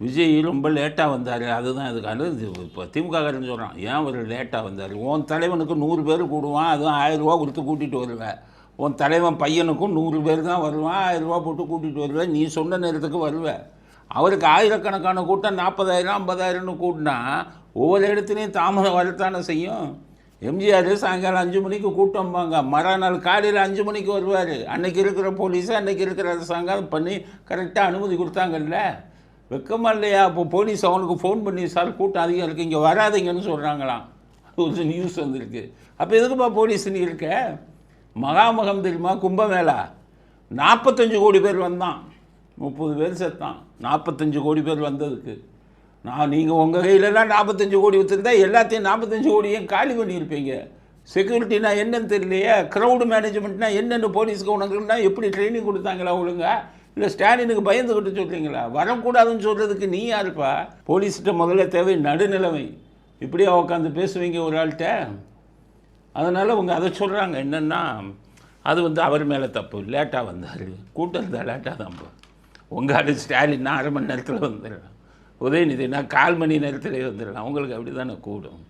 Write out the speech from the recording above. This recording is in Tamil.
விஜய் ரொம்ப லேட்டாக வந்தார், அதுதான் இதுக்கான இது. இப்போ திமுககாரன் சொல்கிறான், ஏன் அவர் லேட்டாக வந்தார்? உன் தலைவனுக்கு 100 பேர் கூடுவான், அதுவும் 1000 ரூபா கொடுத்து கூட்டிகிட்டு வருவேன். உன் தலைவன் பையனுக்கும் 100 பேர் தான் வருவான், 1000 ரூபா போட்டு கூட்டிகிட்டு வருவேன். நீ சொன்ன நேரத்துக்கு வருவேன். அவருக்கு ஆயிரக்கணக்கான கூட்டம் 40,000 50,000ன்னு கூட்டினா ஒவ்வொரு இடத்துலையும் தாமதம் வரத்தானே செய்யும். எம்ஜிஆர் சாயங்காலம் 5 மணிக்கு கூட்டம்பாங்க, மறுநாள் காலையில் 5 மணிக்கு வருவார். அன்றைக்கி இருக்கிற போலீஸை அன்றைக்கி இருக்கிற அரசாங்கம் பண்ணி கரெக்டாக அனுமதி கொடுத்தாங்கல்ல. வெக்கமா இல்லையா? அப்போ போலீஸ் அவனுக்கு ஃபோன் பண்ணி, சார் கூட்டம் அதிகம் இருக்குது, இங்கே வராதிங்கன்னு சொல்கிறாங்களாம். ஒரு நியூஸ் வந்திருக்கு. அப்போ எதுக்குப்பா போலீஸ் நீ இருக்க? மகாமகம் தெரியுமா? கும்பமேளா 45 கோடி பேர் வந்தான், 30 பேர் செத்தான். 45 கோடி பேர் வந்ததுக்கு நீங்கள் உங்கள் கையிலலாம் 45 கோடி வச்சுருந்தா எல்லாத்தையும் 45 கோடியும் காலி பண்ணியிருப்பீங்க. செக்யூரிட்டினா என்னன்னு தெரியலையே, க்ரௌடு மேனேஜ்மெண்ட்னா என்னென்னு போலீஸுக்கு உனக்குன்னா எப்படி ட்ரைனிங் கொடுத்தாங்களா ஒழுங்கா? இல்லை ஸ்டாலினுக்கு பயந்துக்கிட்டு சொல்கிறீங்களா? வரக்கூடாதுன்னு சொல்கிறதுக்கு நீ யாருப்பா? போலீஸ்கிட்ட முதல்ல தேவை நடுநிலைமை. இப்படியே உட்காந்து பேசுவீங்க ஒரு ஆள்கிட்ட. அதனால் அவங்க அதை சொல்கிறாங்க. என்னென்னா அது அவர் மேலே தப்பு, லேட்டாக வந்தார், கூட்டம் இருந்தால் லேட்டாக தான் போ. உங்கள் ஆள் ஸ்டாலின்னா 1/2 மணி நேரத்தில் வந்துடலாம், உதயநிதினா 1/4 மணி நேரத்தில் வந்துடலாம். அவங்களுக்கு அப்படி தானே கூடும்.